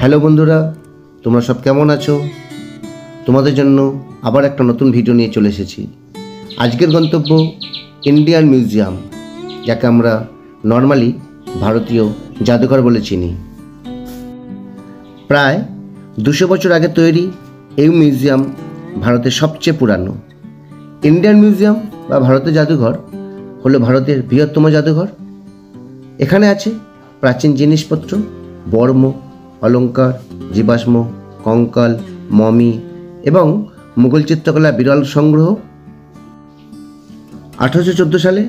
Hello বন্ধুরা, তোমরা সব কেমন আছো? তোমাদের জন্য আবার একটা নতুন ভিডিও নিয়ে চলে এসেছি। আজকের গন্তব্য ইন্ডিয়ান মিউজিয়াম, যাকে আমরা নর্মালি ভারতীয় জাদুঘর বলে চিনি। প্রায় 200 বছর আগে তৈরি এই মিউজিয়াম ভারতের সবচেয়ে পুরানো। ইন্ডিয়ান মিউজিয়াম বা ভারতের জাদুঘর হলো ভারতের বৃহত্তম জাদুঘর। এখানে আছে প্রাচীন জিনিসপত্র, বর্ম, অলঙ্কার, জীবাশ্ম, কঙ্কাল, মমি এবং মুঘল চিত্রকলা বিরল সংগ্রহ। 1814 সালে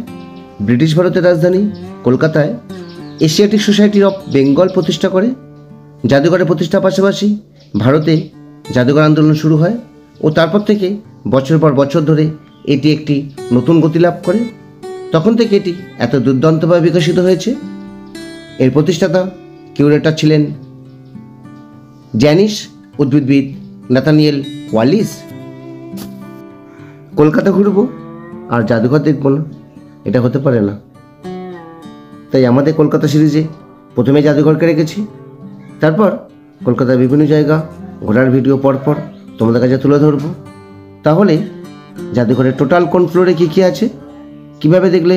ব্রিটিশ ভারতের রাজধানী কলকাতায় এশিয়াটিক সোসাইটি অফ বেঙ্গল প্রতিষ্ঠা করে। জাদুঘরের প্রতিষ্ঠার পাশাপাশি ভারতে জাদুঘর আন্দোলন শুরু হয় ও তারপর থেকে বছর পর বছর ধরে এটি একটি নতুন গতি লাভ করে। তখন থেকে এটি এত দুর্দান্তভাবে বিকশিত হয়েছে। এর প্রতিষ্ঠাতা কিউরেটর ছিলেন ড্যানিশ উদ্ভিদবিদ নাথানিয়েল ওয়ালিস। কলকাতা ঘুরবো আর জাদুঘর দেখবো না, এটা হতে পারে না। তাই আমাদের কলকাতা সিরিজে প্রথমে জাদুঘরকে রেখেছি, তারপর কলকাতার বিভিন্ন জায়গা ঘোরার ভিডিও পরপর তোমাদের কাছে তুলে ধরবো। তাহলে জাদুঘরের টোটাল কোন ফ্লোরে কী কী আছে, কীভাবে দেখলে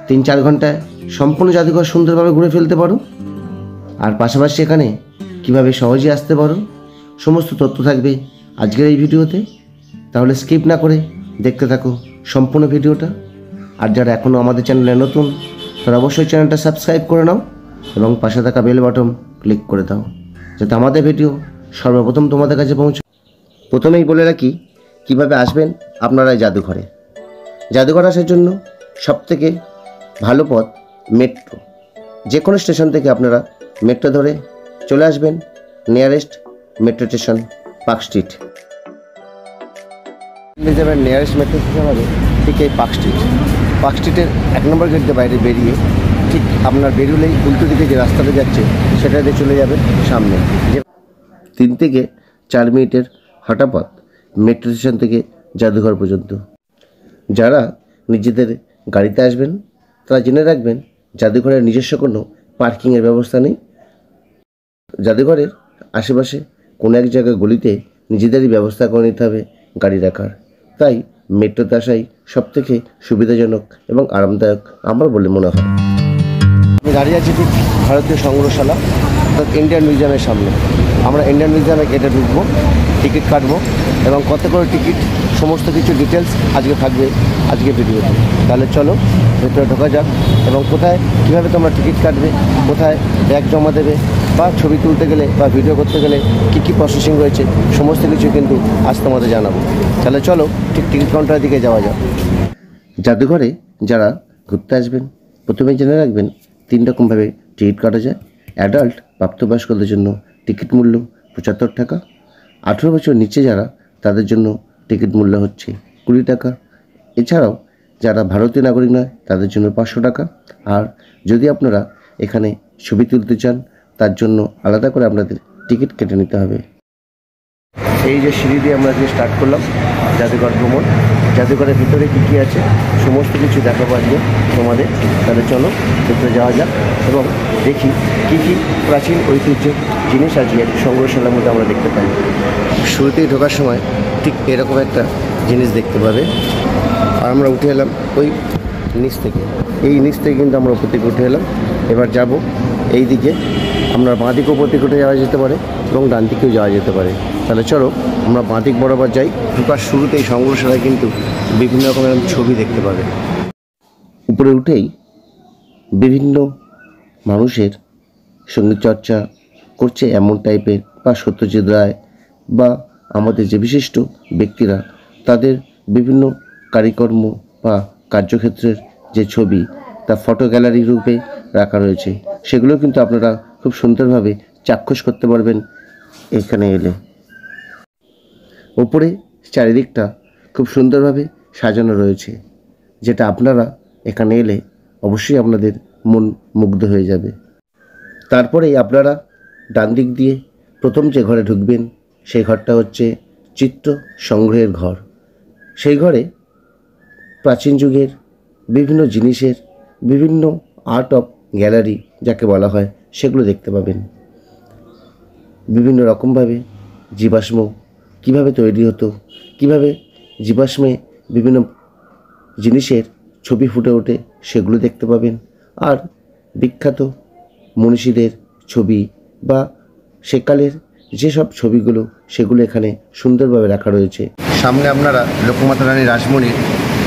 3-4 ঘন্টায় সম্পূর্ণ জাদুঘর সুন্দরভাবে ঘুরে ফেলতে পারো, আর পাশাপাশি এখানে কীভাবে সহজে আসতে পারো, সমস্ত তথ্য থাকবে আজকের এই ভিডিওতে। তাহলে স্কিপ না করে দেখতে থাকো সম্পূর্ণ ভিডিওটা। আর যারা এখনও আমাদের চ্যানেলে নতুন, তারা অবশ্যই চ্যানেলটা সাবস্ক্রাইব করে নাও এবং পাশে থাকা বেল বাটন ক্লিক করে দাও, যাতে আমাদের ভিডিও সর্বপ্রথম তোমাদের কাছে পৌঁছে। প্রথমেই বলে রাখি কীভাবে আসবেন আপনারা এই জাদুঘরে। জাদুঘর আসার জন্য সবথেকে ভালো পথ মেট্রো। যে কোনো স্টেশন থেকে আপনারা মেট্রো ধরে চলে আসবেন nearest metro station park street. Nearest metro station হবে ঠিক এই পার্ক স্ট্রিট। পার্ক স্ট্রিটের 1 নম্বর গেট দিয়ে বাইরে বেরিয়ে ঠিক আপনার বেরুলেই উল্টো দিকে যে রাস্তাটা যাচ্ছে সেটাতে চলে যাবেন সামনে। যে 3 থেকে 4 মিনিটের হাঁটা পথ মেট্রো স্টেশন থেকে জাদুঘর পর্যন্ত। যারা নিজেদের গাড়িতে আসবেন তারা জেনে রাখবেন জাদুঘরের নিজস্ব কোনো পার্কিংয়ের ব্যবস্থা নেই। জাদুঘরের আশেপাশে কোনো এক জায়গায় গলিতে নিজেদেরই ব্যবস্থা করে নিতে হবে গাড়ি রাখার। তাই মেট্রোতে আসাই সবথেকে সুবিধাজনক এবং আরামদায়ক আমার বলে মনে হয়। আমি গাড়ি আছি ঠিক ভারতীয় সংগ্রহশালা অর্থাৎ ইন্ডিয়ান মিউজিয়ামের সামনে। আমরা ইন্ডিয়ান মিউজিয়ামে গেটে ঢুকবো, টিকিট কাটবো এবং কত করে টিকিট সমস্ত কিছু ডিটেলস আজকে থাকবে আজকে ভিডিওতে। তাহলে চলো ভেতরে ঢোকা যাক এবং কোথায় কীভাবে তোমরা টিকিট কাটবে, কোথায় ব্যাগ জমা দেবে বা ছবি তুলতে গেলে বা ভিডিও করতে গেলে কী কী প্রসেসিং রয়েছে সমস্ত কিছু কিন্তু আজ তোমাদের জানাবো। তাহলে চলো ঠিক টিকিট কাউন্টারের দিকে যাওয়া যাক। জাদুঘরে যারা ঘুরতে আসবেন প্রথমে জেনে রাখবেন 3 রকমভাবে টিকিট কাটা যায়। অ্যাডাল্ট প্রাপ্তবয়স্কদের জন্য টিকিট মূল্য 75 টাকা। 18 বছর নিচে যারা, তাদের জন্য টিকিট মূল্য হচ্ছে 20 টাকা। এছাড়াও যারা ভারতীয় নাগরিক নয় তাদের জন্য 500 টাকা। আর যদি আপনারা এখানে ছবি তুলতে চান তার জন্য আলাদা করে আপনাদের টিকিট কেটে নিতে হবে। এই যে সিঁড়ি দিয়ে আমরা যে স্টার্ট করলাম জাদুঘর ভ্রমণ। জাদুঘরের ভিতরে কী কী আছে সমস্ত কিছু দেখাবো আজকে তোমাদের। তাহলে চলো ভিতরে যাওয়া যাক এবং দেখি কী কী প্রাচীন ঐতিহ্যের জিনিস আজকে সংগ্রহশালার মধ্যে আমরা দেখতে পাই। শুরুতেই ঢোকার সময় ঠিক এরকম একটা জিনিস দেখতে পাবে। আর আমরা উঠে এলাম ওই নিচ থেকে, এই নিচ থেকে কিন্তু আমরা উপর থেকে উঠে এলাম। এবার যাব এই দিকে, আমরা বাঁ দিকে উপর দিকে উঠে যাওয়া যেতে পারে এবং ডান দিকেও যাওয়া যেতে পারে। তাহলে চলো আমরা বাঁ দিক বরাবর যাই। ঢোকার শুরুতেই সংগ্রহশালায় কিন্তু বিভিন্ন রকমের ছবি দেখতে পাবে। উপরে উঠেই বিভিন্ন মানুষের সঙ্গীত চর্চা করছে এমন টাইপের, বা সত্যজিৎ রায় বা আমাদের যে বিশিষ্ট ব্যক্তিরা তাদের বিভিন্ন কারিকর্ম বা কার্যক্ষেত্রের যে ছবি তা ফটো গ্যালারি রূপে রাখা রয়েছে। সেগুলো কিন্তু আপনারা খুব সুন্দরভাবে চাক্ষুষ করতে পারবেন এখানে এলে। ওপরে চারিদিকটা খুব সুন্দরভাবে সাজানো রয়েছে, যেটা আপনারা এখানে এলে অবশ্যই আপনাদের মন মুগ্ধ হয়ে যাবে। তারপরেই আপনারা ডান দিক দিয়ে প্রথম যে ঘরে ঢুকবেন সেই ঘরটা হচ্ছে চিত্র সংগ্রহের ঘর। সেই ঘরে প্রাচীন যুগের বিভিন্ন জিনিসের বিভিন্ন আর্ট অফ গ্যালারি যাকে বলা হয় সেগুলো দেখতে পাবেন। বিভিন্ন রকমভাবে জীবাশ্ম কীভাবে তৈরি হতো, কীভাবে জীবাশ্মে বিভিন্ন জিনিসের ছবি ফুটে ওঠে সেগুলো দেখতে পাবেন। আর বিখ্যাত মনীষীদের ছবি বা সেকালের যেসব ছবিগুলো সেগুলো এখানে সুন্দরভাবে রাখা রয়েছে। সামনে আপনারা লোকমাতা রানী রাসমণির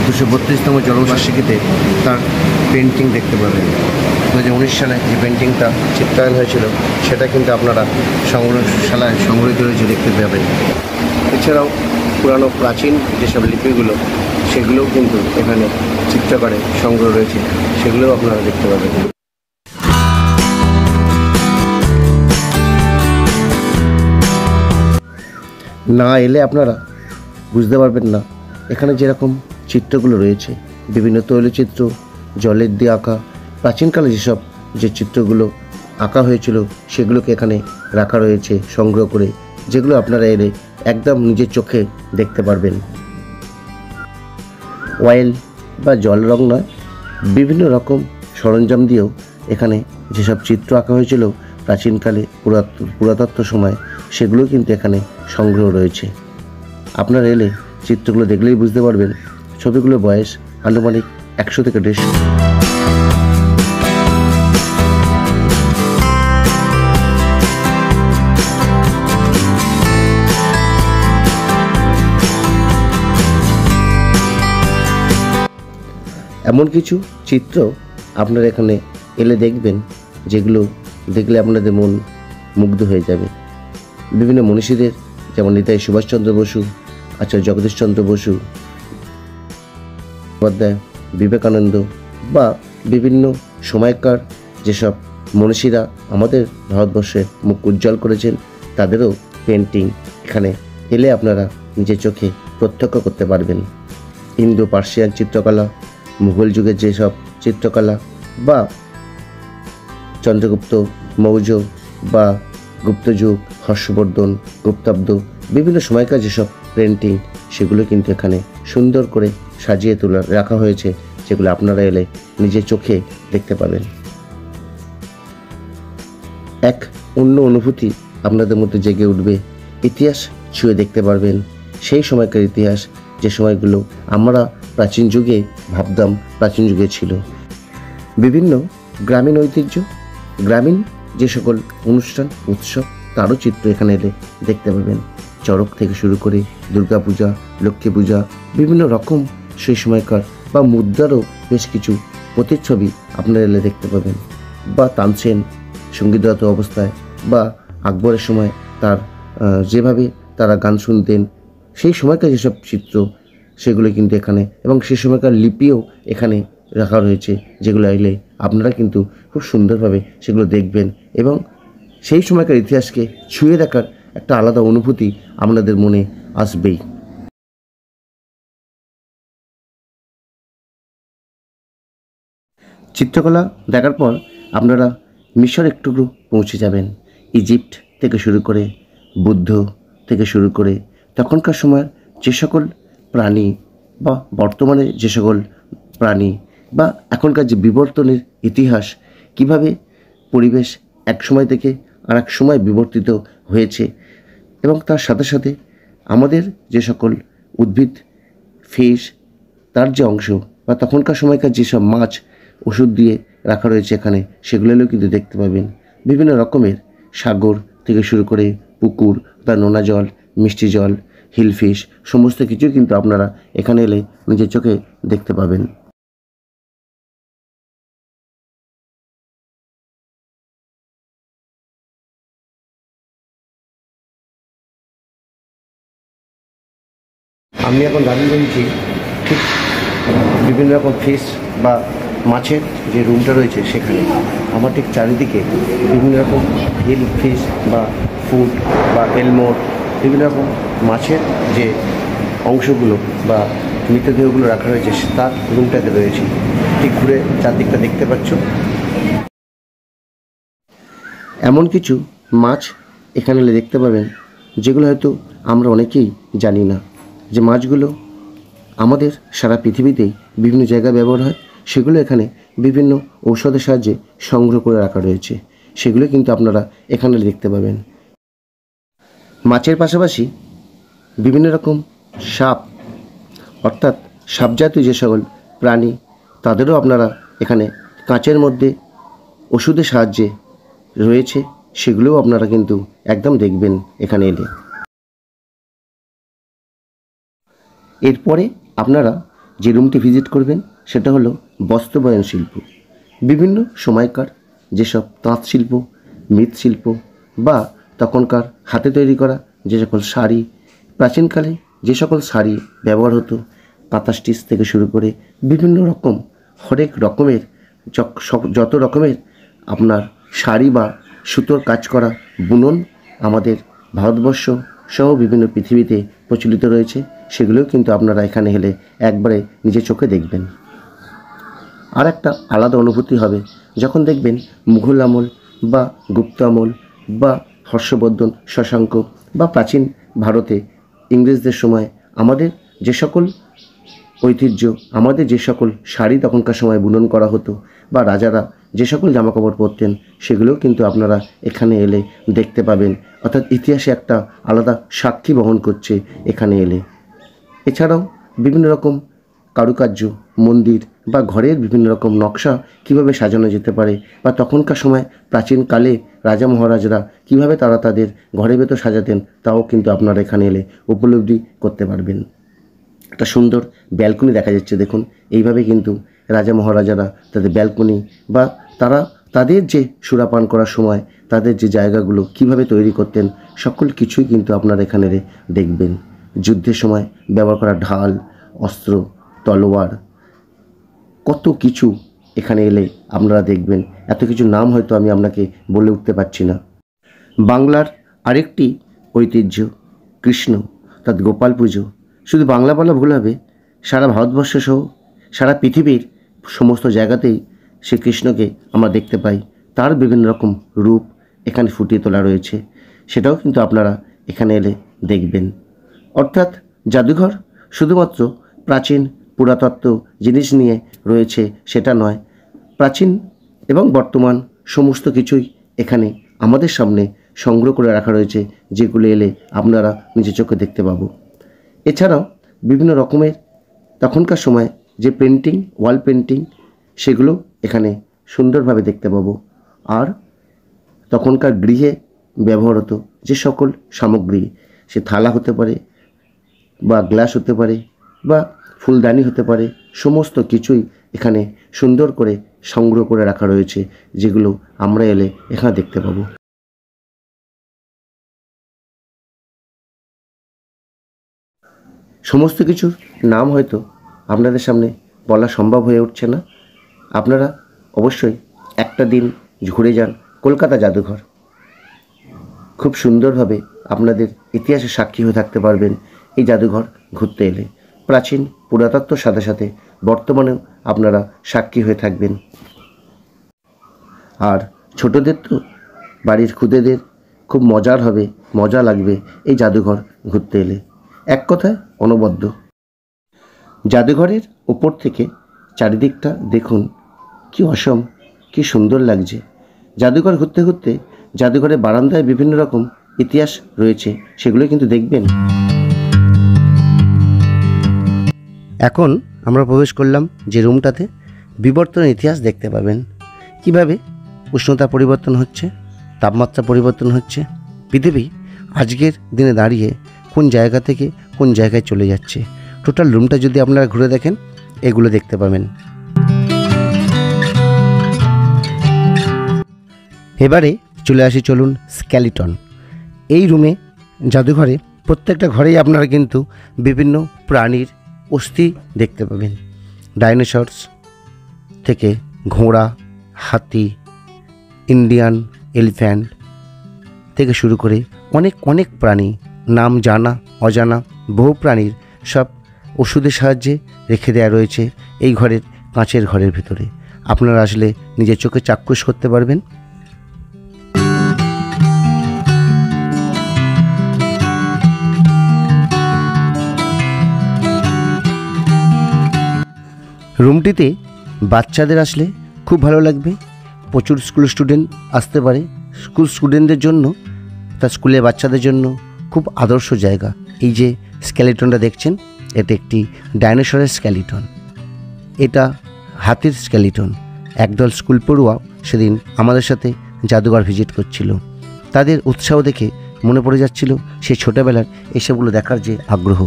232তম জন্মবার্ষিকীতে তার পেন্টিং দেখতে পাবেন। 2019 সালে যে পেন্টিংটা চিত্রায়ন হয়েছিল সেটা কিন্তু আপনারা সংগ্রহশালায় সংগৃহীত রয়েছে দেখতে পাবেন। এছাড়াও পুরানো প্রাচীন যেসব লিপিগুলো সেগুলোও কিন্তু এখানে চিত্রকারে সংগ্রহ রয়েছে, সেগুলোও আপনারা দেখতে পাবেন। না এলে আপনারা বুঝতে পারবেন না এখানে যেরকম চিত্রগুলো রয়েছে, বিভিন্ন তৈলচিত্র, জলের দিয়ে আঁকা প্রাচীনকালে যেসব যে চিত্রগুলো আঁকা হয়েছিল সেগুলোকে এখানে রাখা রয়েছে সংগ্রহ করে, যেগুলো আপনারা এলে একদম নিজের চোখে দেখতে পারবেন। অয়েল বা জল রং নয়, বিভিন্ন রকম সরঞ্জাম দিয়েও এখানে যেসব চিত্র আঁকা হয়েছিল প্রাচীনকালে পুরাতত্ত্ব সময় সেগুলো কিন্তু এখানে সংগ্রহ রয়েছে। আপনারা এলে চিত্রগুলো দেখলেই বুঝতে পারবেন ছবিগুলোর বয়স আনুমানিক 100 থেকে 150। এমন কিছু চিত্র আপনারা এখানে এলে দেখবেন যেগুলো দেখলে আপনাদের মন মুগ্ধ হয়ে যাবে। বিভিন্ন মনীষীদের যেমন নেতাজি সুভাষচন্দ্র বসু, আচার্য জগদীশচন্দ্র বসু, বিবেকানন্দ বা বিভিন্ন সময়কার যেসব মনীষীরা আমাদের ভারতবর্ষের মুখ উজ্জ্বল করেছেন তাদেরও পেন্টিং এখানে এলে আপনারা নিজের চোখে প্রত্যক্ষ করতে পারবেন। ইন্দো পার্সিয়ান চিত্রকলা, মুঘল যুগের যেসব চিত্রকলা বা চন্দ্রগুপ্ত মৌর্য বা গুপ্তযুগ, হর্ষবর্ধন, গুপ্তাব্দ বিভিন্ন সময়কার যেসব পেন্টিং সেগুলো কিন্তু এখানে সুন্দর করে সাজিয়ে রাখা হয়েছে, যেগুলো আপনারা এলে নিজের চোখে দেখতে পাবেন। এক অন্য অনুভূতি আপনাদের মধ্যে জেগে উঠবে, ইতিহাস ছুঁয়ে দেখতে পারবেন সেই সময়কার ইতিহাস, যে সময়গুলো আমরা প্রাচীন যুগে ভাবতাম প্রাচীন যুগে ছিল। বিভিন্ন গ্রামীণ ঐতিহ্য, গ্রামীণ যে সকল অনুষ্ঠান উৎসব তারও চিত্র এখানে এলে দেখতে পাবেন। চড়ক থেকে শুরু করে দুর্গাপূজা, লক্ষ্মী পূজা, বিভিন্ন রকম সেই সময়কার বা মুদ্রারও বেশ কিছু প্রতিচ্ছবি আপনারা এলে দেখতে পাবেন। বা তানসেন সঙ্গীতরত অবস্থায় বা আকবরের সময় তার যেভাবে তারা গান শুনতেন সেই সময়কার যেসব চিত্র সেগুলো কিন্তু এখানে, এবং সেই সময়কার লিপিও এখানে রাখা রয়েছে, যেগুলো এলে আপনারা কিন্তু খুব সুন্দরভাবে সেগুলো দেখবেন এবং সেই সময়কার ইতিহাসকে ছুঁয়ে দেখার একটা আলাদা অনুভূতি আপনাদের মনে আসবেই। চিত্রকলা দেখার পর আপনারা মিশর একটু পৌঁছে যাবেন। ইজিপ্ট থেকে শুরু করে বুদ্ধ থেকে শুরু করে তখনকার সময়ের যে সকল প্রাণী বা বর্তমানে যে সকল প্রাণী বা এখনকার যে বিবর্তনের ইতিহাস, কিভাবে পরিবেশ এক সময় থেকে আর এক সময় বিবর্তিত হয়েছে এবং তার সাথে সাথে আমাদের যে সকল উদ্ভিদ, ফিশ, তার যে অংশ বা তখনকার সময়কার যেসব মাছ ওষুধ দিয়ে রাখা রয়েছে এখানে, সেগুলোও কিন্তু দেখতে পাবেন। বিভিন্ন রকমের সাগর থেকে শুরু করে পুকুর বা নোনা জল, মিষ্টি জল, হিলফিশ সমস্ত কিছু কিন্তু আপনারা এখানে এলে নিজের চোখে দেখতে পাবেন। আমি এখন দাঁড়িয়ে রয়েছি ঠিক বিভিন্ন রকম ফিশ বা মাছের যে রুমটা রয়েছে সেখানে। আমার ঠিক চারিদিকে বিভিন্ন রকম হিল ফিশ বা ফুড বা এলমোর বিভিন্ন রকম মাছের যে অংশগুলো বা মৃতদেহগুলো রাখা রয়েছে তার রুমটাতে রয়েছে। ঠিক ঘুরে চারদিকটা দেখতে পাচ্ছ। এমন কিছু মাছ এখানে দেখতে পাবেন যেগুলো হয়তো আমরা অনেকেই জানি না, যে মাছগুলো আমাদের সারা পৃথিবীতেই বিভিন্ন জায়গায় ব্যবহার হয়, সেগুলো এখানে বিভিন্ন ঔষধের সাহায্যে সংগ্রহ করে রাখা রয়েছে, সেগুলো কিন্তু আপনারা এখানে দেখতে পাবেন। মাছের পাশাপাশি বিভিন্ন রকম সাপ, অর্থাৎ সাপজাতীয় যে সকল প্রাণী, তাদেরও আপনারা এখানে কাঁচের মধ্যে ওষুধের সাহায্যে রয়েছে, সেগুলোও আপনারা কিন্তু একদম দেখবেন এখানে এলে। এরপরে আপনারা যে রুমটি ভিজিট করবেন সেটা হলো বস্ত্রবয়ন শিল্প। বিভিন্ন সময়কার যেসব তাঁত শিল্প, মৃৎশিল্প বা তখনকার হাতে তৈরি করা যে সকল শাড়ি, প্রাচীনকালে যে সকল শাড়ি ব্যবহার হতো, কাঁথা স্টিচ থেকে শুরু করে বিভিন্ন রকম হরেক রকমের যত রকমের আপনার শাড়ি বা সুতোর কাজ করা বুনন আমাদের ভারতবর্ষ সহ বিভিন্ন পৃথিবীতে প্রচলিত রয়েছে, সেগুলোও কিন্তু আপনারা এখানে এলে একবারে নিজের চোখে দেখবেন। আর একটা আলাদা অনুভূতি হবে যখন দেখবেন মুঘল আমল বা গুপ্ত আমল বা হর্ষবর্ধন, শশাঙ্ক বা প্রাচীন ভারতে ইংরেজদের সময় আমাদের যে সকল ঐতিহ্য, আমাদের যে সকল শাড়ি তখনকার সময় বুনন করা হতো বা রাজারা যে সকল জামাকাপড় পরতেন, সেগুলোও কিন্তু আপনারা এখানে এলে দেখতে পাবেন। অর্থাৎ ইতিহাসে একটা আলাদা সাক্ষী বহন করছে এখানে এলে। এছাড়াও বিভিন্ন রকম কারুকার্য, মন্দির বা ঘরের বিভিন্ন রকম নকশা কিভাবে সাজানো যেতে পারে বা তখনকার সময় প্রাচীনকালে রাজা মহারাজরা কিভাবে তারা তাদের ঘরের ভেতর সাজাতেন, তাও কিন্তু আপনারা এখানে এলে উপলব্ধি করতে পারবেন। একটা সুন্দর ব্যালকনি দেখা যাচ্ছে, দেখুন এইভাবে কিন্তু রাজা মহারাজারা তাদের ব্যালকনি বা তারা তাদের যে সুরাপান করার সময় তাদের যে জায়গাগুলো কিভাবে তৈরি করতেন, সকল কিছুই কিন্তু আপনারা এখানে দেখবেন। যুদ্ধের সময় ব্যবহার করা ঢাল, অস্ত্র, তলোয়ার, কত কিছু এখানে এলে আপনারা দেখবেন। এত কিছু নাম হয়তো আমি আপনাকে বলে উঠতে পারছি না। বাংলার আরেকটি ঐতিহ্য কৃষ্ণ, অর্থাৎ গোপাল পুজো। শুধু বাংলা বলা ভুল হবে, সারা ভারতবর্ষ সহ সারা পৃথিবীর সমস্ত জায়গাতেই শ্রীকৃষ্ণকে আমরা দেখতে পাই। তার বিভিন্ন রকম রূপ এখানে ফুটিয়ে তোলা রয়েছে, সেটাও কিন্তু আপনারা এখানে এলে দেখবেন। অর্থাৎ জাদুঘর শুধুমাত্র প্রাচীন পুরাতত্ত্ব জিনিস নিয়ে রয়েছে সেটা নয়, প্রাচীন এবং বর্তমান সমস্ত কিছুই এখানে আমাদের সামনে সংগ্রহ করে রাখা রয়েছে, যেগুলো এলে আপনারা নিজের চোখে দেখতে পাবো। এছাড়াও বিভিন্ন রকমের তখনকার সময় যে পেন্টিং, ওয়াল পেন্টিং, সেগুলো এখানে সুন্দরভাবে দেখতে পাবো। আর তখনকার গৃহে ব্যবহার হতো যে সকল সামগ্রী, সে থালা হতে পারে বা গ্লাস হতে পারে বা ফুলদানি হতে পারে, সমস্ত কিছুই এখানে সুন্দর করে সংগ্রহ করে রাখা রয়েছে, যেগুলো আমরা এলে এখানে দেখতে পাবো। সমস্ত কিছুর নাম হয়তো আপনাদের সামনে বলা সম্ভব হয়ে উঠছে না। আপনারা অবশ্যই একটা দিন ঘুরে যান কলকাতা জাদুঘর। খুব সুন্দরভাবে আপনাদের ইতিহাসের সাক্ষী হয়ে থাকতে পারবেন এই জাদুঘর ঘুরতে এলে। প্রাচীন পুরাতত্ত্বর সাথে সাথে বর্তমানেও আপনারা সাক্ষী হয়ে থাকবেন। আর ছোটদের তো বাড়ির খুদেদের খুব মজার হবে, মজা লাগবে এই জাদুঘর ঘুরতে এলে। এক কথায় অনবদ্য। জাদুঘরের ওপর থেকে চারিদিকটা দেখুন, কি অসম, কি সুন্দর লাগছে। জাদুঘর ঘুরতে ঘুরতে জাদুঘরের বারান্দায় বিভিন্ন রকম ইতিহাস রয়েছে, সেগুলো কিন্তু দেখবেন। এখন আমরা প্রবেশ করলাম যে রুমটাতে, বিবর্তনের ইতিহাস দেখতে পাবেন। কিভাবে উষ্ণতা পরিবর্তন হচ্ছে, তাপমাত্রা পরিবর্তন হচ্ছে, পৃথিবী আজকের দিনে দাঁড়িয়ে কোন জায়গা থেকে কোন জায়গায় চলে যাচ্ছে। টোটাল রুমটা যদি আপনারা ঘুরে দেখেন, এগুলো দেখতে পাবেন। এবারে চলে আসি, চলুন স্কেলিটন। এই রুমে জাদুঘরে প্রত্যেকটা ঘরেই আপনারা কিন্তু বিভিন্ন প্রাণীর অস্থি দেখতে পাবেন। ডাইনোসরস থেকে ঘোড়া, হাতি, ইন্ডিয়ান এলিফ্যান্ট থেকে শুরু করে অনেক অনেক প্রাণী, নাম জানা অজানা বহু প্রাণীর সব ওষুধের সাহায্যে রেখে দেওয়া রয়েছে এই ঘরের, কাঁচের ঘরের ভিতরে। আপনারা আসলে নিজের চোখে চাক্ষুষ করতে পারবেন। রুমটিতে বাচ্চাদের আসলে খুব ভালো লাগবে। প্রচুর স্কুল স্টুডেন্ট আসতে পারে। স্কুল স্টুডেন্টদের জন্য, তার স্কুলে বাচ্চাদের জন্য খুব আদর্শ জায়গা। এই যে স্কেলিটনটা দেখছেন, এটা একটি ডাইনোসরের স্কেলিটন, এটা হাতির স্কেলিটন। একদল স্কুল পড়ুয়া সেদিন আমাদের সাথে জাদুঘর ভিজিট করছিল। তাদের উৎসাহ দেখে মনে পড়ে যাচ্ছিল সেই ছোটোবেলার এসবগুলো দেখার যে আগ্রহ।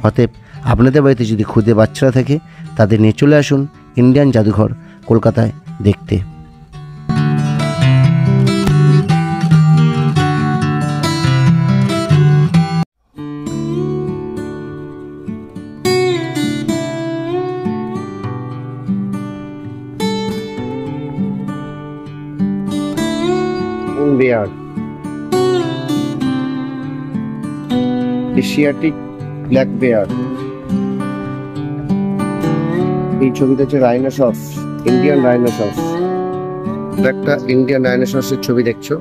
অতএব আপনাদের বাড়িতে যদি ক্ষুদে বাচ্চারা থাকে, তাদের নিয়ে চলে আসুন ইন্ডিয়ান জাদুঘর কলকাতায় দেখতে। Bear, Asiatic black bear. এই ছবিটা হচ্ছে রাইনোসরস, ইন্ডিয়ান রাইনোসরস। একটা ইন্ডিয়ান রাইনোসরসের ছবি দেখছো।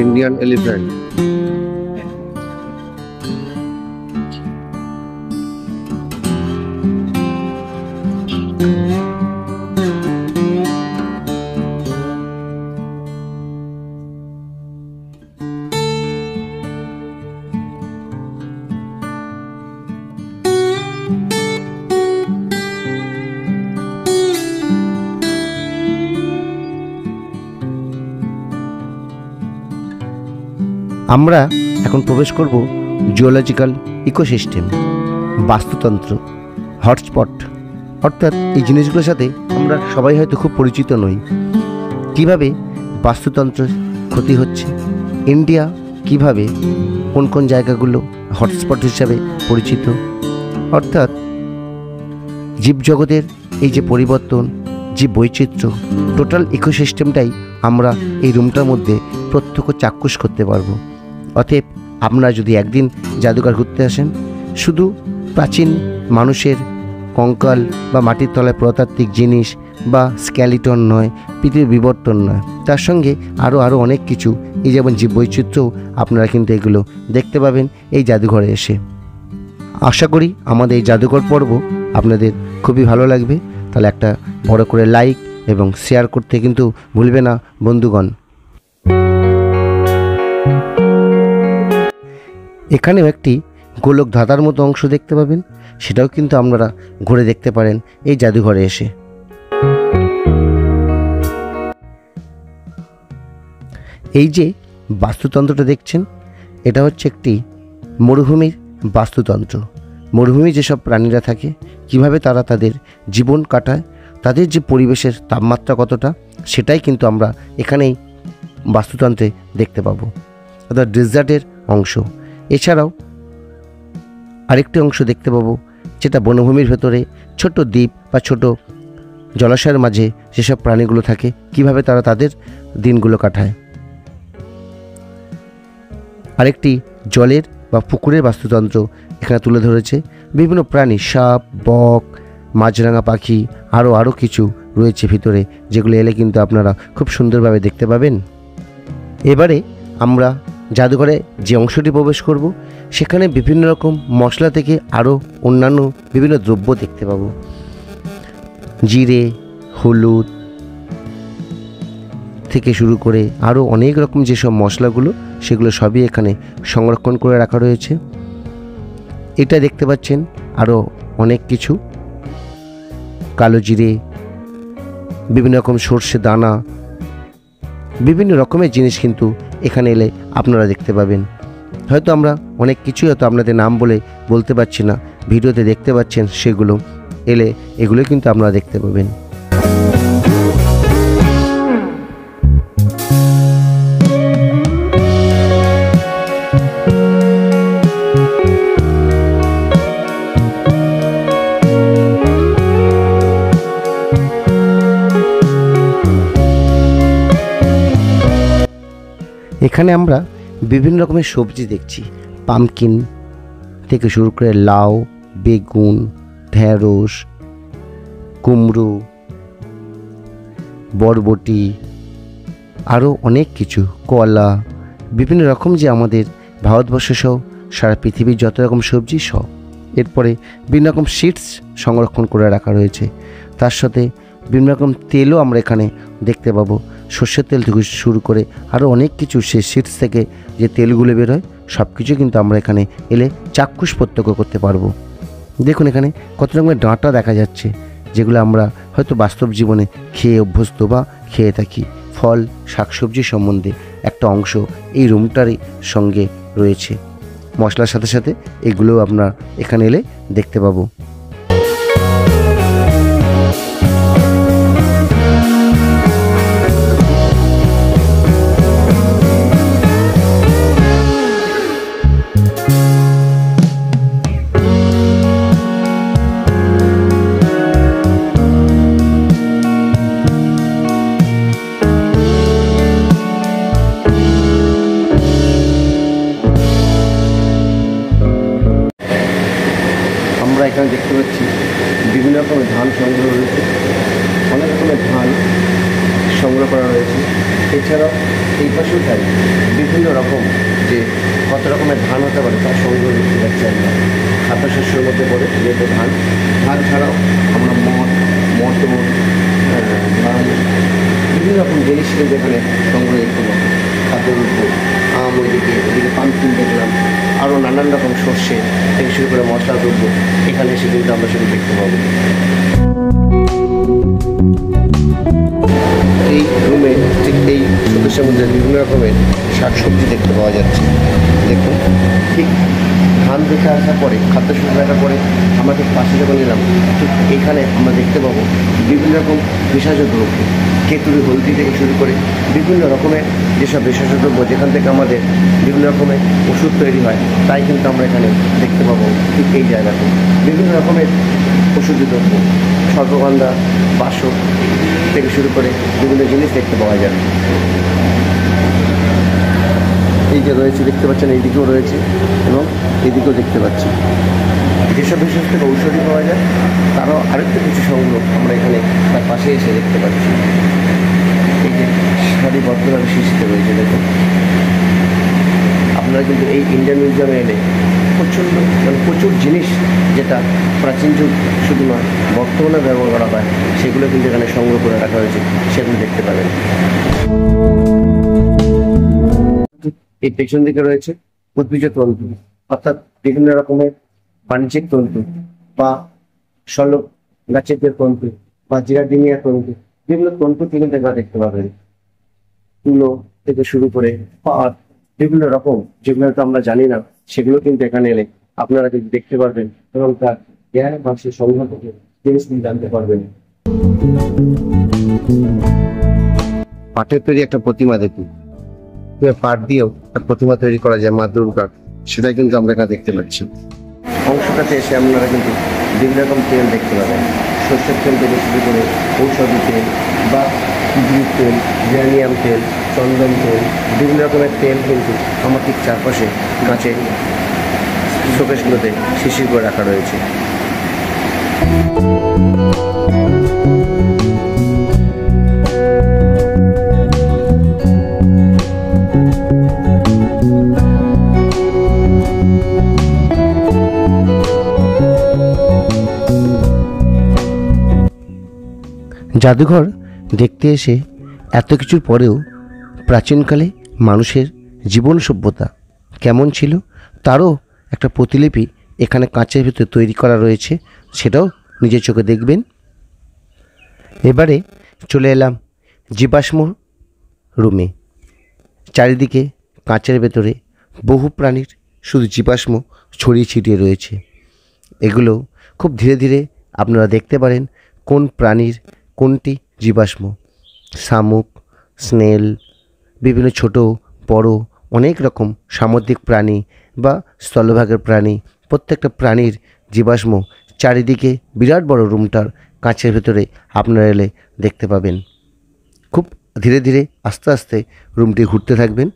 Indian elephant. আমরা এখন প্রবেশ করব জিওলজিক্যাল ইকোসিস্টেম, বাস্তুতন্ত্র, হটস্পট। অর্থাৎ এই জিনিসগুলোর সাথে আমরা সবাই হয়তো খুব পরিচিত নই। কিভাবে বাস্তুতন্ত্রের ক্ষতি হচ্ছে, ইন্ডিয়া কিভাবে কোন কোন জায়গাগুলো হটস্পট হিসাবে পরিচিত, অর্থাৎ জীবজগতের এই যে পরিবর্তন, যে বৈচিত্র্য, টোটাল ইকোসিস্টেমটাই আমরা এই রুমটার মধ্যে প্রত্যক্ষ চাক্ষুষ করতে পারবো। অতএব আপনারা যদি একদিন জাদুঘর ঘুরতে আসেন, শুধু প্রাচীন মানুষের কঙ্কাল বা মাটির তলায় প্রত্নতাত্ত্বিক জিনিস বা স্কেলিটন নয়, পৃথিবীর বিবর্তন নয়, তার সঙ্গে আরও অনেক কিছু, এই যেমন জীববৈচিত্র্যও আপনারা কিন্তু এগুলো দেখতে পাবেন এই জাদুঘরে এসে। আশা করি আমাদের এই জাদুঘর পর্ব আপনাদের খুবই ভালো লাগবে। তাহলে একটা বড় করে লাইক এবং শেয়ার করতে কিন্তু ভুলবে না বন্ধুগণ। এখানেও একটি গোলক ধাঁধার মতো অংশ দেখতে পাবেন, সেটাও কিন্তু আপনারা ঘুরে দেখতে পারেন এই জাদুঘরে এসে। এই যে বাস্তুতন্ত্রটা দেখছেন, এটা হচ্ছে একটি মরুভূমির বাস্তুতন্ত্র। মরুভূমি যেসব প্রাণীরা থাকে, কিভাবে তারা তাদের জীবন কাটায়, তাদের যে পরিবেশের তাপমাত্রা কতটা, সেটাই কিন্তু আমরা এখানেই বাস্তুতন্ত্রে দেখতে পাবো। অর্থাৎ ডেজার্টের অংশ। এছাড়াও আরেকটি অংশ দেখতে পাবো, যেটা বনভূমির ভেতরে ছোট দ্বীপ বা ছোট জলাশয়ের মাঝে যেসব প্রাণীগুলো থাকে, কিভাবে তারা তাদের দিনগুলো কাটায়। আরেকটি জলের বা পুকুরের বাস্তুতন্ত্র এখানে তুলে ধরেছে। বিভিন্ন প্রাণী, সাপ, বক, মাছরাঙা পাখি, আরও কিছু রয়েছে ভিতরে, যেগুলো এলে কিন্তু আপনারা খুব সুন্দরভাবে দেখতে পাবেন। এবারে আমরা জাদুঘরে যে অংশটি প্রবেশ করব, সেখানে বিভিন্ন রকম মশলা থেকে আরও অন্যান্য বিভিন্ন দ্রব্য দেখতে পাবো। জিরে, হলুদ থেকে শুরু করে আরও অনেক রকম যেসব মশলাগুলো, সেগুলো সবই এখানে সংরক্ষণ করে রাখা রয়েছে। এটা দেখতে পাচ্ছেন আরও অনেক কিছু, কালো জিরে, বিভিন্ন রকম সর্ষে দানা, বিভিন্ন রকমের জিনিস কিন্তু এখানে এলে আপনারা দেখতে পাবেন। হয়তো আমরা অনেক কিছুই হয়তো আপনাদের নাম বলতে পারছি না, ভিডিওতে দেখতে পাচ্ছেন, সেগুলো এলে এগুলো কিন্তু আপনারা দেখতে পাবেন। এখানে আমরা বিভিন্ন রকমের সবজি দেখছি, পামকিন থেকে শুরু করে লাউ, বেগুন, ঢেঁড়স, কুমড়ো, বরবটি, আরও অনেক কিছু, কলা, বিভিন্ন রকম যে আমাদের ভারতবর্ষ সহ সারা পৃথিবীর যত রকম সবজি সহ। এরপরে বিভিন্ন রকম সিডস সংরক্ষণ করে রাখা রয়েছে। তার সাথে বিভিন্ন রকম তেলও আমরা এখানে দেখতে পাবো। সর্ষের তেল থেকে শুরু করে আরও অনেক কিছু, সে সিডস থেকে যে তেলগুলো বেরোয় সব কিছু কিন্তু আমরা এখানে এলে চাক্ষুষ প্রত্যক্ষ করতে পারবো। দেখুন এখানে কত রকমের ডাঁটা দেখা যাচ্ছে, যেগুলো আমরা হয়তো বাস্তব জীবনে খেয়ে অভ্যস্ত বা খেয়ে থাকি। ফল শাকসবজি সম্বন্ধে একটা অংশ এই রুমটারই সঙ্গে রয়েছে। মশলার সাথে সাথে এগুলোও আপনার এখানে এলে দেখতে পাবো। আমরা এখানে দেখতে পাচ্ছি বিভিন্ন রকমের ধান সংগ্রহ রয়েছে, অনেক রকমের ধান সংগ্রহ করা রয়েছে। এছাড়াও এই পাশেও তাই বিভিন্ন রকম যে কত রকমের ধান হতে পারে তার সংগ্রহ দেখতে পাচ্ছি আমরা। খাদ্যশস্যের মধ্যে পড়ে যেহেতু ধান ছাড়াও আমরা মটর, ধান, বিভিন্ন রকম জিনিস কিন্তু এখানে সংগ্রহ দেখতে পাবো। খাদ্যদ্রব্য, আম, এদিকে পাম্পকিন দেখলাম, আরও নানান রকম সর্ষে থেকে শুরু করে মশলা দ্রব্য এখানে এসে কিন্তু আমরা সেগুলো দেখতে পাবো। এই রুমে ঠিক এই সদস্যের মধ্যে বিভিন্ন রকমের শাকসবজি দেখতে পাওয়া যাচ্ছে। দেখুন ঠিক ধান দেখে আসার পরে, খাদ্যশস্য দেখার পরে আমরা ঠিক পাশে যখন এলাম, ঠিক এখানে আমরা দেখতে পাবো বিভিন্ন রকম ভেষজ দ্রব্য, কেতুরি, হলদি থেকে শুরু করে বিভিন্ন রকমের যেসব ভেষজ দ্রব্য যেখান থেকে আমাদের বিভিন্ন রকমের ওষুধ তৈরি হয়, তাই কিন্তু আমরা এখানে দেখতে পাবো। ঠিক এই জায়গাতে বিভিন্ন রকমের ওষুধি দ্রব্য, সর্বগন্ধা, বাসক থেকে শুরু করে বিভিন্ন জিনিস দেখতে পাওয়া যায়। এই যে রয়েছে দেখতে পাচ্ছেন, এইদিকেও রয়েছে এবং এদিকেও দেখতে পাচ্ছি। যেসব ভেষজ থেকে ঔষধি পাওয়া যায় তারও আরেকটু কিছু সংগ্রহ আমরা এখানে তার পাশে এসে দেখতে পাচ্ছি। এই যে সারিবদ্ধভাবে শিশিতে রয়েছে দেখুন। আপনারা কিন্তু এই ইন্ডিয়ান মিউজিয়ামে এলে প্রচুর জিনিস যেটা প্রাচীন যুগ শুধু নয় বর্তমানে ব্যবহার করা হয় সেগুলো কিন্তু এখানে সংগ্রহ করে রাখা হয়েছে, সেগুলো দেখতে পাবেন। এই পেছন দিকে রয়েছে উদ্ভিজ তন্তু, অর্থাৎ বিভিন্ন রকমের বাণিজ্যিক তন্তু বা শলভ গাছের যে তন্তু বা জিরাডিনিয়া তন্তু, যেগুলো তন্তু থেকে দেখতে পাবেন। তুলো থেকে শুরু করে পাট, বিভিন্ন রকম যেগুলো তো আমরা জানি না, সেগুলো কিন্তু এখানে এলে আপনারা কিন্তু দেখতে পারবেন এবং তার জ্ঞান মানুষের সংগ্রহ থেকে জিনিস জানতে পারবেন। পাটের তৈরি একটা প্রতিমা দেখুন, পাট দিয়েও একটা প্রতিমা তৈরি করা যায় মা দুর্গার, সেটাই কিন্তু আমরা এখানে দেখতে পাচ্ছি। অংশটাতে এসে আপনারা কিন্তু বিভিন্ন রকম তেল দেখতে পাবেন, সর্ষের তেল থেকে শুরু করে ঔষধি তেল বা কুজুর তেল, জেরানিয়াম তেল, চন্দন তেল, বিভিন্ন রকমের তেল কিন্তু আমার ঠিক চারপাশে গাছে শোকেসগুলোতে শিশির করে রাখা রয়েছে। জাদুঘর দেখতে এসে এত কিছুর পরেও প্রাচীনকালে মানুষের জীবন সভ্যতা কেমন ছিল তারও একটা প্রতিলিপি এখানে কাঁচের ভেতর তৈরি করা রয়েছে, সেটাও নিজের চোখে দেখবেন। এবারে চলে এলাম জীবাশ্ম রুমে। চারিদিকে কাঁচের ভেতরে বহু প্রাণীর শুধু জীবাশ্ম ছড়িয়ে ছিটিয়ে রয়েছে। এগুলো খুব ধীরে ধীরে আপনারা দেখতে পারেন কোন প্রাণীর কোনটি জীবাশ্ম। শামুক, স্নেল, বিভিন্ন ছোট বড় অনেক রকম সামুদ্রিক প্রাণী বা স্থলভাগের প্রাণী, প্রত্যেকটা প্রাণীর জীবাশ্ম চারিদিকে বিরাট বড় রুমটার কাঁচের ভেতরে আপনারা এলে দেখতে পাবেন। খুব ধীরে ধীরে আস্তে আস্তে রুমটি ঘুরতে থাকবেন।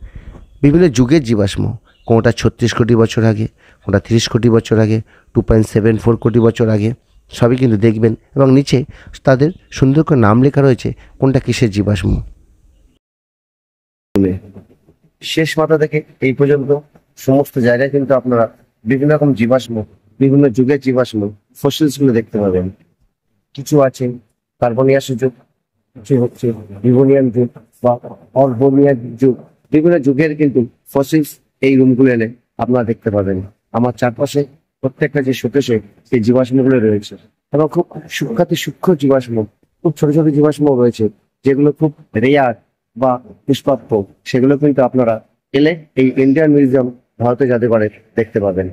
বিভিন্ন যুগের জীবাশ্ম, কোনোটা 36 কোটি বছর আগে, কোনোটা 30 কোটি বছর আগে, 2.74 কোটি বছর আগে, সবই কিন্তু দেখবেন এবং নিচে তাদের সুন্দর করে নাম লেখা রয়েছে কোনটা কিসের জীবাশ্ম। শেষ মাথা থেকে এই পর্যন্ত সমস্ত জায়গায় কিন্তু আপনারা বিভিন্ন রকম জীবাশ্ম, বিভিন্ন যুগের জীবাশ্ম ফসিলস গুলো দেখতে পাবেন। কিছু আছে কার্বনিয়াস যুগ, কিছু হচ্ছে ডিভোনিয়ান যুগ, বা অর্বনিয়ার যুগ, বিভিন্ন যুগের কিন্তু ফসিলস এই রুমগুলো এলে আপনারা দেখতে পাবেন। আমার চারপাশে প্রত্যেকটা যে শোকেসে এই জীবাশ্মগুলো রয়েছে এবং খুব সূক্ষ্ম জীবাশ্ম, খুব ছোট ছোট জীবাশ্ম রয়েছে যেগুলো খুব রেয়ার বা নিষ্পাপ্য, সেগুলো কিন্তু আপনারা এলে এই ইন্ডিয়ান মিউজিয়াম ভারতীয় জাদুঘরে দেখতে পাবেন।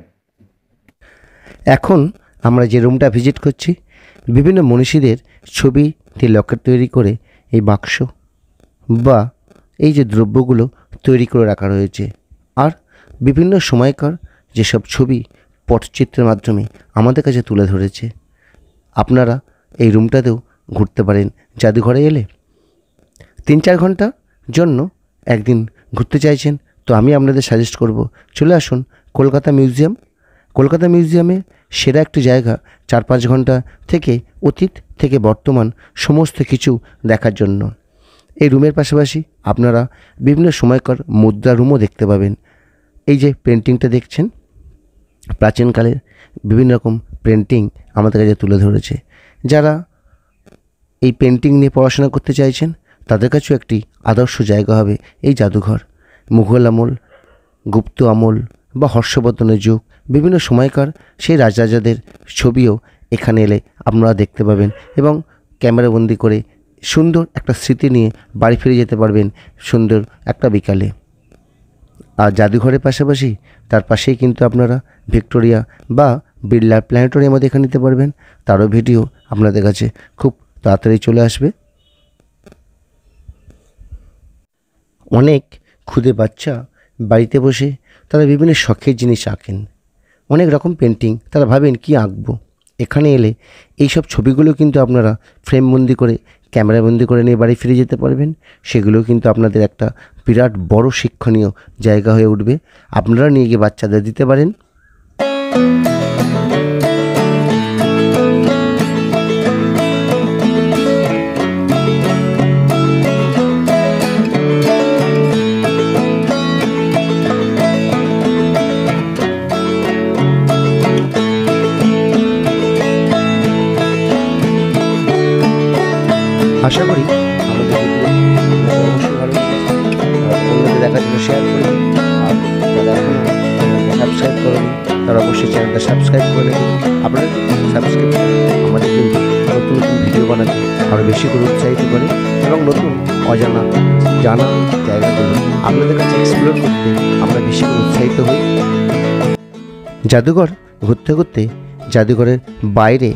এখন আমরা যে রুমটা ভিজিট করছি, বিভিন্ন মনীষীদের ছবি দিয়ে লকেট তৈরি করে এই বাক্স বা এই যে দ্রব্যগুলো তৈরি করে রাখা রয়েছে। আর বিভিন্ন সময়কার যেসব ছবি পটচিত্রের মাধ্যমে আমাদের কাছে তুলে ধরেছে। আপনারা এই রুমটাতেও ঘুরতে পারেন জাদুঘরে এলে। 3-4 ঘন্টা জন্য একদিন ঘুরতে চাইছেন তো আমি আপনাদের সাজেস্ট করব চলে আসুন কলকাতা মিউজিয়াম। কলকাতা মিউজিয়ামে সেরা একটি জায়গা 4-5 ঘন্টা থেকে অতীত থেকে বর্তমান সমস্ত কিছু দেখার জন্য। এই রুমের পাশাপাশি আপনারা বিভিন্ন সময়কার মুদ্রা রুমও দেখতে পাবেন। এই যে পেন্টিংটা দেখছেন, প্রাচীনকালের বিভিন্ন রকম পেন্টিং আমাদের কাছে তুলে ধরেছে। যারা এই পেন্টিং নিয়ে পড়াশোনা করতে চাইছেন তাদের কাছেও একটি আদর্শ জায়গা হবে এই জাদুঘর। মুঘল আমল, গুপ্ত আমল বা হর্ষবর্ধনের যুগ, বিভিন্ন সময়কার সেই রাজরাজাদের ছবিও এখানে এলে আপনারা দেখতে পাবেন এবং ক্যামেরাবন্দি করে সুন্দর একটা স্মৃতি নিয়ে বাড়ি ফিরে যেতে পারবেন সুন্দর একটা বিকালে। আর জাদুঘরের পাশাপাশি তার পাশেই কিন্তু আপনারা ভিক্টোরিয়া বা বিড়লা প্ল্যানেটোরিয়ামও দেখে নিতে পারবেন। তারও ভিডিও আপনাদের কাছে খুব তাড়াতাড়ি চলে আসবে। অনেক ক্ষুদে বাচ্চা বাড়িতে বসে তারা বিভিন্ন শখের জিনিস আঁকেন, অনেক রকম পেন্টিং, তারা ভাবেন কি আঁকবো। এখানে এলে এইসব ছবিগুলো কিন্তু আপনারা ফ্রেমবন্দি করে ক্যামেরাবন্দি করে নিয়ে বাড়ি ফিরে যেতে পারবেন। সেগুলো কিন্তু আপনাদের একটা বিরাট বড় শিক্ষণীয় জায়গা হয়ে উঠবে। আপনারা নিয়ে গিয়ে বাচ্চাদের দিতে পারেন। আশা করি আমাদের অবশ্যই ভালো লেগেছে। অন্যদের দেখার জন্য শেয়ার করবেন। আর যারা এখনো সাবস্ক্রাইব করেন তারা অবশ্যই চ্যানেলটা সাবস্ক্রাইব করে নেবেন। আপনারা সাবস্ক্রাইব আমাদের কিন্তু নতুন নতুন ভিডিও বানাতে আরও বেশি করে উৎসাহিত করে এবং নতুন অজানা জানা জায়গাগুলো আপনাদের কাছে এক্সপ্লোর করতে আমরা বেশি করে উৎসাহিত হই। জাদুঘর ঘুরতে ঘুরতে জাদুঘরের বাইরে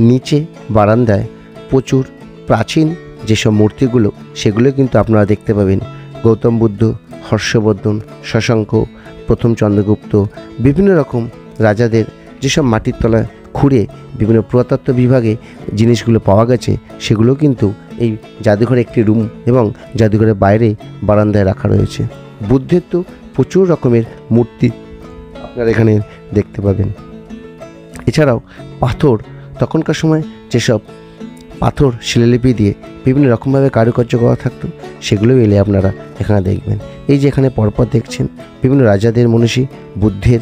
নিচে বারান্দায় প্রচুর প্রাচীন যেসব মূর্তিগুলো সেগুলো কিন্তু আপনারা দেখতে পাবেন। গৌতম বুদ্ধ, হর্ষবর্ধন, শশাঙ্ক, প্রথম চন্দ্রগুপ্ত, বিভিন্ন রকম রাজাদের যেসব মাটির তলায় খুঁড়ে বিভিন্ন পুরাতত্ত্ব বিভাগে জিনিসগুলো পাওয়া গেছে সেগুলো কিন্তু এই জাদুঘরে একটি রুম এবং জাদুঘরের বাইরে বারান্দায় রাখা রয়েছে। বুদ্ধের তো প্রচুর রকমের মূর্তি আপনারা এখানে দেখতে পাবেন। এছাড়াও পাথর, তখনকার সময় যেসব পাথর শিলালিপি দিয়ে বিভিন্ন রকমভাবে কারুকার্য করা থাকতো সেগুলোও এলে আপনারা এখানে দেখবেন। এই যে এখানে পরপর দেখছেন বিভিন্ন রাজাদের মনীষী বুদ্ধের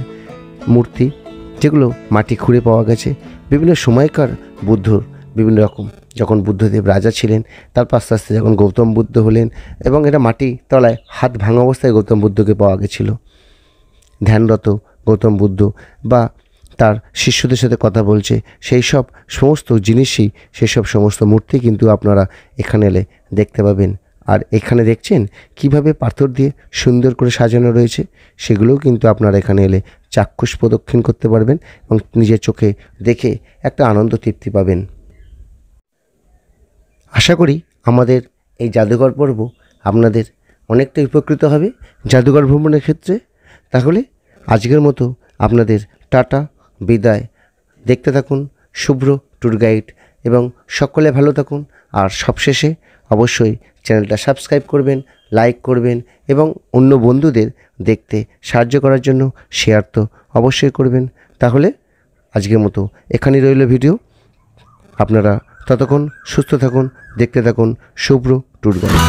মূর্তি, যেগুলো মাটি খুঁড়ে পাওয়া গেছে। বিভিন্ন সময়কার বুদ্ধর বিভিন্ন রকম, যখন বুদ্ধদেব রাজা ছিলেন তারপর আস্তে আস্তে যখন গৌতম বুদ্ধ হলেন এবং এটা মাটি তলায় হাত ভাঙা অবস্থায় গৌতম বুদ্ধকে পাওয়া গেছিলো। ধ্যানরত গৌতম বুদ্ধ বা তার শিষ্যদের সাথে কথা বলছে, সেই সব সমস্ত জিনিসই, সেসব সমস্ত মূর্তি কিন্তু আপনারা এখানে এলে দেখতে পাবেন। আর এখানে দেখছেন কিভাবে পাথর দিয়ে সুন্দর করে সাজানো রয়েছে, সেগুলোও কিন্তু আপনারা এখানে এলে চাক্ষুষ প্রদক্ষিণ করতে পারবেন এবং নিজের চোখে দেখে একটা আনন্দ তৃপ্তি পাবেন। আশা করি আমাদের এই জাদুঘর পর্ব আপনাদের অনেকটা উপকৃত হবে জাদুঘর ভ্রমণের ক্ষেত্রে। তাহলে আজকের মতো আপনাদের টাটা, বিদায়। দেখতে থাকুন শুভ্র ট্যুর গাইড এবং সকলে ভালো থাকুন। আর সবশেষে অবশ্যই চ্যানেলটা সাবস্ক্রাইব করবেন, লাইক করবেন এবং অন্য বন্ধুদের দেখতে সাহায্য করার জন্য শেয়ার তো অবশ্যই করবেন। তাহলে আজকের মতো এখানেই রইল ভিডিও। আপনারা ততক্ষণ সুস্থ থাকুন, দেখতে থাকুন শুভ্র ট্যুর গাইড।